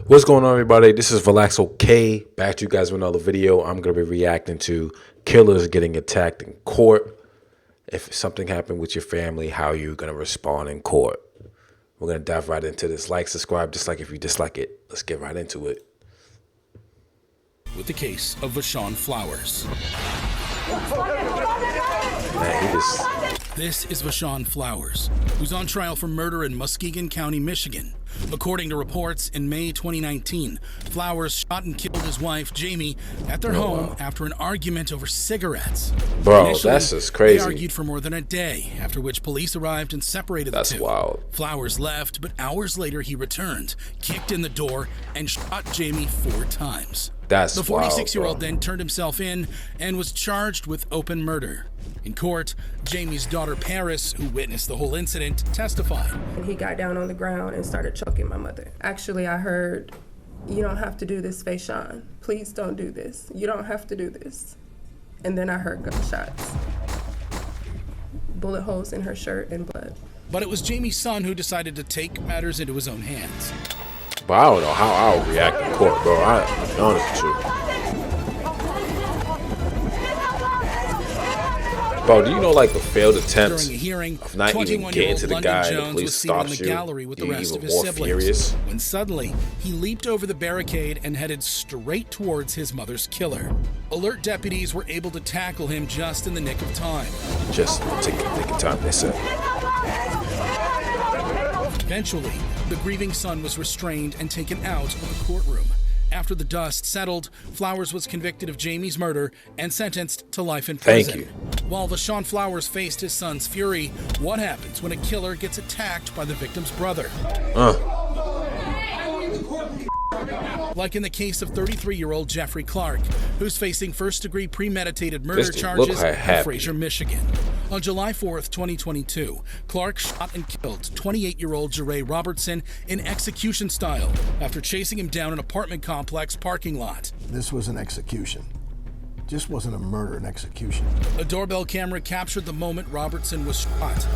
What's going on, everybody? This is Relaxok, back to you guys with another video. I'm going to be reacting to killers getting attacked in court. If something happened with your family, how you're going to respond in court. We're going to dive right into this. Like, subscribe, dislike if you dislike it. Let's get right into it. With the case of Vashon Flowers. Man, This is Vashon Flowers, who's on trial for murder in Muskegon County, Michigan. According to reports, in May 2019, Flowers shot and killed his wife, Jamie, at their home after an argument over cigarettes. Bro, Initially, that's just crazy. They argued for more than a day, after which police arrived and separated the two. That's wild. Flowers left, but hours later he returned, kicked in the door, and shot Jamie 4 times. That's The 46-year-old wild, then turned himself in and was charged with open murder. In court, Jamie's daughter Paris, who witnessed the whole incident, testified. He got down on the ground and started choking my mother. Actually, I heard, "You don't have to do this, Vashon. Please don't do this. You don't have to do this." And then I heard gunshots, bullet holes in her shirt and blood. But it was Jamie's son who decided to take matters into his own hands. But I don't know how I would react in court, bro. I'll be honest with you. Bro, do you know, like, the failed attempts During a hearing, of not even getting to the London guy and the Jones police was seen in stops the you? gallery with the You're rest even of his more siblings. furious. When suddenly, he leaped over the barricade and headed straight towards his mother's killer. Alert deputies were able to tackle him just in the nick of time. Just taking time, they said. Eventually, the grieving son was restrained and taken out of the courtroom. After the dust settled, Flowers was convicted of Jamie's murder and sentenced to life in prison. Thank you. While Vashon Flowers faced his son's fury, what happens when a killer gets attacked by the victim's brother? Like in the case of 33-year-old Jeffrey Clark, who's facing first-degree premeditated murder charges in Fraser, Michigan. On July 4th, 2022, Clark shot and killed 28-year-old Jeray Robertson in execution style after chasing him down an apartment complex parking lot. This was an execution. Just wasn't a murder, an execution. A doorbell camera captured the moment Robertson was shot.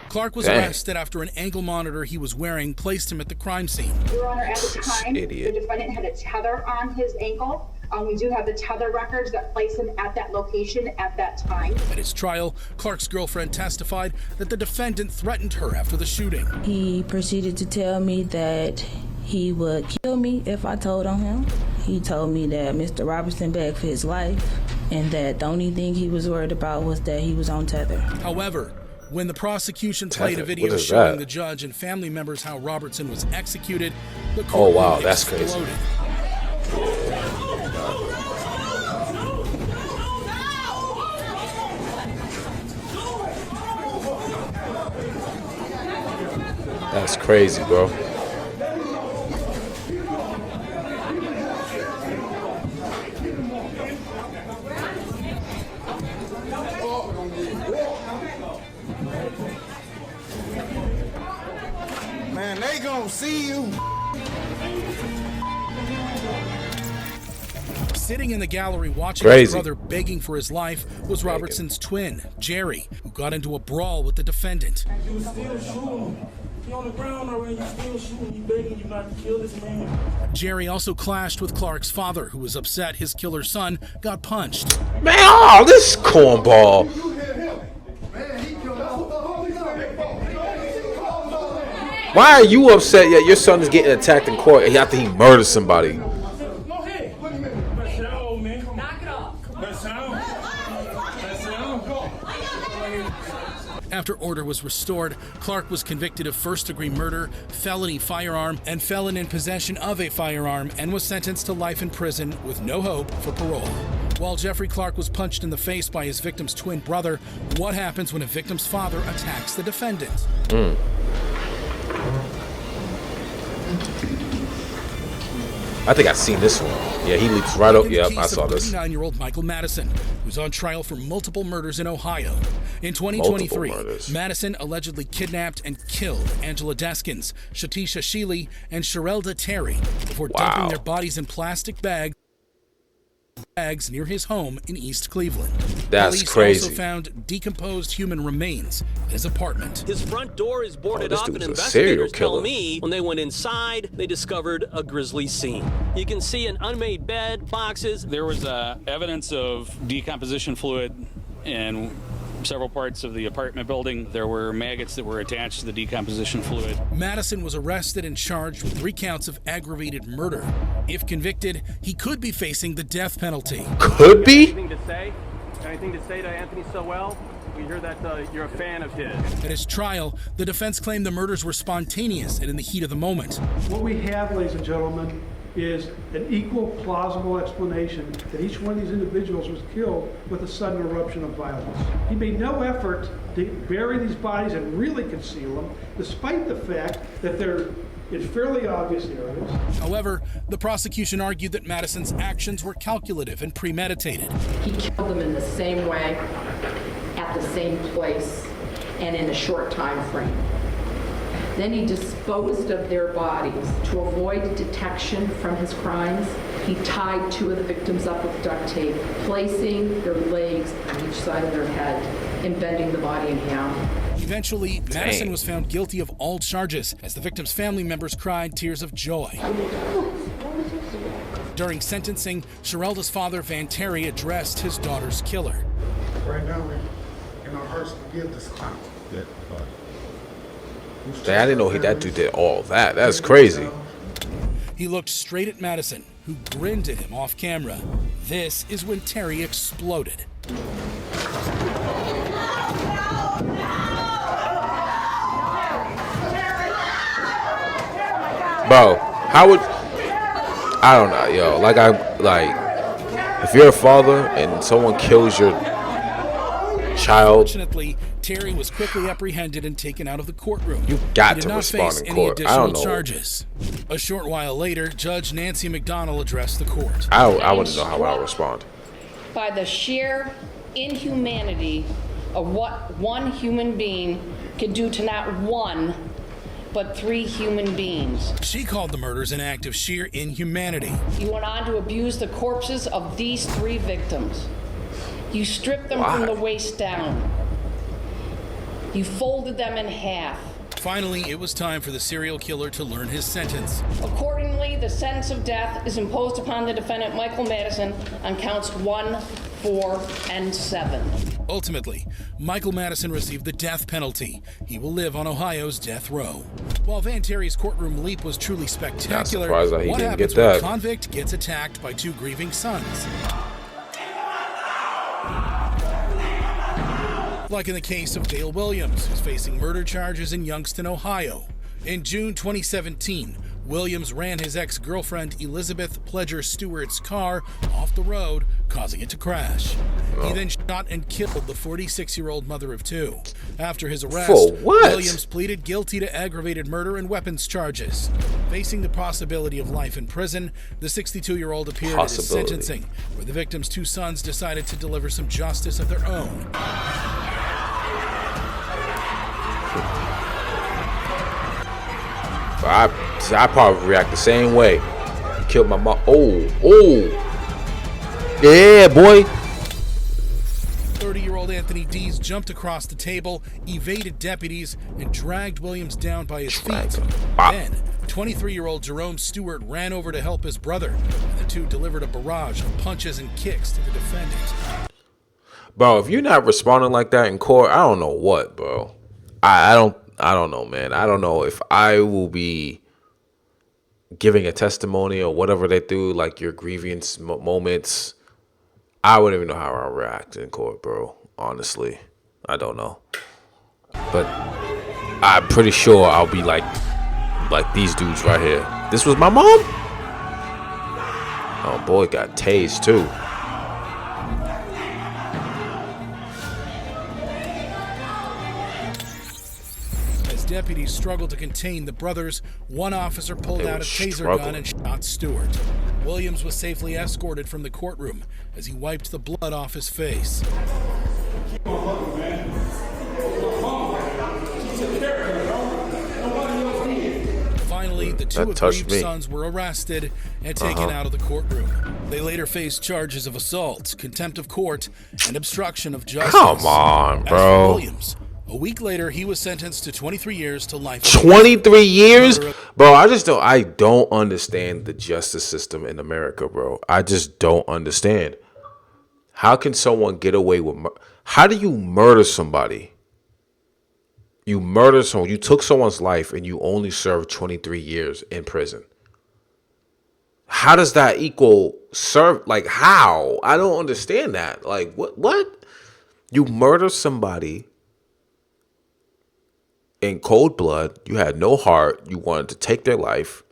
Clark was arrested after an ankle monitor he was wearing placed him at the crime scene. Your Honor, at the time, the defendant had a tether on his ankle. We do have the tether records that place him at that location at that time. At his trial, Clark's girlfriend testified that the defendant threatened her after the shooting. He proceeded to tell me that he would kill me if I told on him. He told me that Mr. Robertson begged for his life and that the only thing he was worried about was that he was on tether. However, when the prosecution played a video showing the judge and family members how Robertson was executed, the court exploded. That's crazy, bro. Man, they gonna see you. Sitting in the gallery watching his brother begging for his life was Robertson's twin, Jerry, who got into a brawl with the defendant. You was still shooting. He on the ground already, you still shooting. He begging you not to kill this man. Jerry also clashed with Clark's father, who was upset his killer son got punched. Man, this cornball. Why are you upset that your son is getting attacked in court after he murdered somebody? After order was restored, Clark was convicted of first-degree murder, felony firearm, and felon in possession of a firearm, and was sentenced to life in prison with no hope for parole. While Jeffrey Clark was punched in the face by his victim's twin brother, what happens when a victim's father attacks the defendant? I think I've seen this one. Yeah, he leaps right up. Yep, I saw this. 39-year-old Michael Madison, who's on trial for multiple murders in Ohio. In 2023, Madison allegedly kidnapped and killed Angela Deskins, Shatisha Sheely, and Sherelda Terry before dumping their bodies in plastic bags bags near his home in East Cleveland. That's Police crazy. also found decomposed human remains in his apartment. His front door is boarded up, and dude's a investigators serial tell killer. me when they went inside, they discovered a grisly scene. You can see an unmade bed, boxes. There was evidence of decomposition fluid in several parts of the apartment building. There were maggots that were attached to the decomposition fluid. Madison was arrested and charged with 3 counts of aggravated murder. If convicted, he could be facing the death penalty. Could be? Anything to say? Anything to say to Anthony Sowell? We hear that you're a fan of his. At his trial, the defense claimed the murders were spontaneous and in the heat of the moment. What we have, ladies and gentlemen, is an equal plausible explanation that each one of these individuals was killed with a sudden eruption of violence. He made no effort to bury these bodies and really conceal them, despite the fact that they're in fairly obvious areas. However, the prosecution argued that Madison's actions were calculative and premeditated. He killed them in the same way, at the same place, and in a short time frame. Then he disposed of their bodies. To avoid detection from his crimes, he tied 2 of the victims up with duct tape, placing their legs on each side of their head and bending the body in half. Eventually, Madison was found guilty of all charges as the victims' family members cried tears of joy. During sentencing, Sherelda's father, Van Terry, addressed his daughter's killer. Right now, in our hearts, forgive this crime. Dang, I didn't know that dude did all that. That's crazy. He looked straight at Madison, who grinned at him off camera. This is when Terry exploded. Bro, how would... I don't know, yo. If you're a father and someone kills your child... Fortunately, Terry was quickly apprehended and taken out of the courtroom. You got he did to not respond face in any court. I additional don't know. charges. A short while later, Judge Nancy McDonnell addressed the court. I wouldn't know how I would respond. By the sheer inhumanity of what one human being could do to not one, but 3 human beings. She called the murders an act of sheer inhumanity. You went on to abuse the corpses of these 3 victims. You stripped them from the waist down. You folded them in half. Finally, it was time for the serial killer to learn his sentence. Accordingly, the sentence of death is imposed upon the defendant, Michael Madison, on counts 1, 4, and 7. Ultimately, Michael Madison received the death penalty. He will live on Ohio's death row. While Van Terry's courtroom leap was truly spectacular, Not surprised that he what didn't happens get when that. a convict gets attacked by 2 grieving sons? Like in the case of Dale Williams, who's facing murder charges in Youngstown, Ohio. In June 2017, Williams ran his ex-girlfriend Elizabeth Pledger Stewart's car off the road, causing it to crash. He then shot and killed the 46-year-old mother of 2. After his arrest, For what? Williams pleaded guilty to aggravated murder and weapons charges. Facing the possibility of life in prison, the 62-year-old appeared at his sentencing, where the victim's 2 sons decided to deliver some justice of their own. I probably react the same way. Killed my mom. Oh. Yeah, boy. 30-year-old Anthony Dees jumped across the table, evaded deputies, and dragged Williams down by his feet. Then, 23-year-old Jerome Stewart ran over to help his brother, and the 2 delivered a barrage of punches and kicks to the defendant. Bro, if you're not responding like that in court, I don't know what, bro. I don't know, man. I don't know if I will be giving a testimony or whatever they do, like your grievance moments. I wouldn't even know how I'll react in court, bro. Honestly, I don't know. But I'm pretty sure I'll be like these dudes right here. This was my mom? Oh, boy, got tased, too. Deputies struggled to contain the brothers. One officer pulled out a taser gun and shot Stewart. Williams was safely escorted from the courtroom as he wiped the blood off his face. Finally, Finally, the two aggrieved sons were arrested and taken out of the courtroom. They later faced charges of assault, contempt of court, and obstruction of justice. Come on, bro. As for Williams, a week later, he was sentenced to 23 years to life. 23 years? Bro, I don't understand the justice system in America, bro. I just don't understand. How can someone get away with how do you murder somebody? You murder someone, you took someone's life and you only served 23 years in prison. How does that equal like how? I don't understand that. Like what? You murder somebody in cold blood, you had no heart, you wanted to take their life,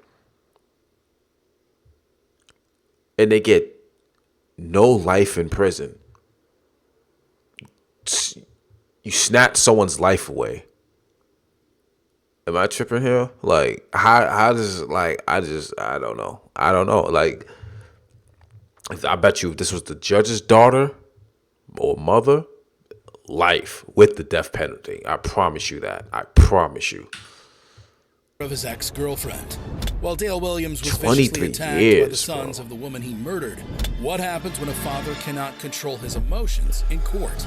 and they get no life in prison. You snatch someone's life away. Am I tripping here? Like, how does, like, I don't know. I don't know. Like, I bet you if this was the judge's daughter or mother, life with the death penalty. I promise you that. I promise you. Of his ex-girlfriend. While Dale Williams was viciously attacked by the sons of the woman he murdered, what happens when a father cannot control his emotions in court?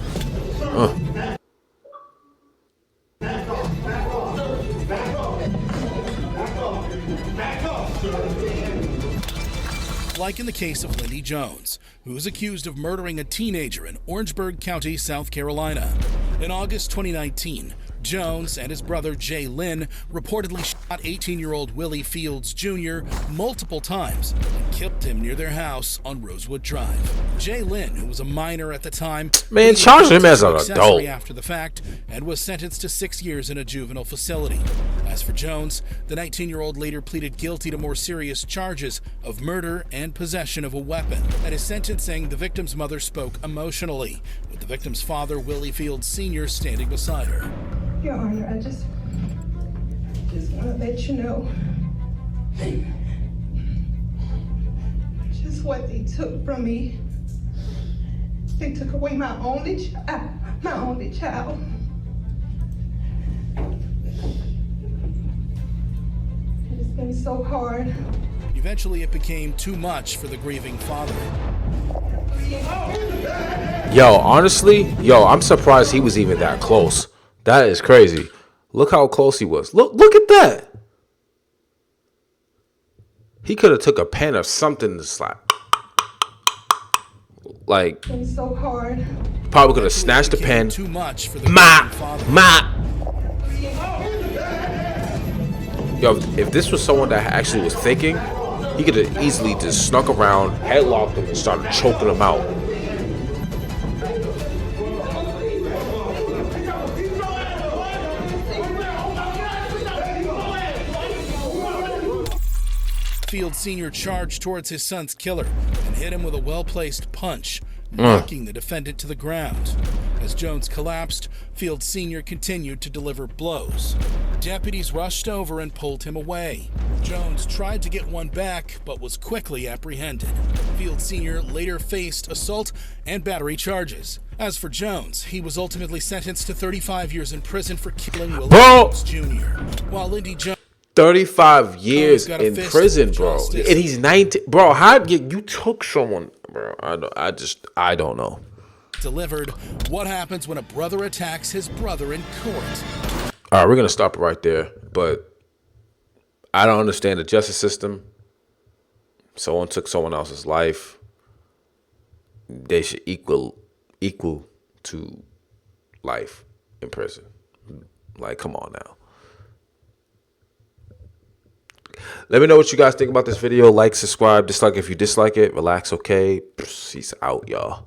Like in the case of Lindy Jones, who is accused of murdering a teenager in Orangeburg County, South Carolina. In August 2019, Jones and his brother Jay Lynn reportedly shot 18-year-old Willie Fields Jr. multiple times and killed him near their house on Rosewood Drive. Jay Lynn, who was a minor at the time, charged him as an adult after the fact and was sentenced to 6 years in a juvenile facility. As for Jones, the 19-year-old later pleaded guilty to more serious charges of murder and possession of a weapon. At his sentencing, the victim's mother spoke emotionally, with the victim's father, Willie Fields Sr., standing beside her. Your Honor, I just want to let you know just what they took from me. They took away my only child. It's been so hard. Eventually, it became too much for the grieving father. Yo, honestly, I'm surprised he was even that close. That is crazy. Look how close he was. Look at that. He could have took a pen or something to slap. Like, it's so hard. Probably could have snatched the pen. Too much for the Yo, if this was someone that actually was thinking, he could have easily just snuck around, headlocked him, and started choking him out. Fields Sr. charged towards his son's killer and hit him with a well-placed punch, knocking the defendant to the ground. As Jones collapsed, Fields Sr. continued to deliver blows. Deputies rushed over and pulled him away. Jones tried to get one back, but was quickly apprehended. Fields Sr. later faced assault and battery charges. As for Jones, he was ultimately sentenced to 35 years in prison for killing Willie Fields Jr., while Lindy Jones 35 years in prison, bro. And he's 19. Bro, how you took someone, bro? I don't know. Delivered. What happens when a brother attacks his brother in court? All right, we're going to stop right there. But I don't understand the justice system. Someone took someone else's life. They should equal to life in prison. Like, come on now. Let me know what you guys think about this video. Like, subscribe, dislike if you dislike it. Relax, okay? Peace out, y'all.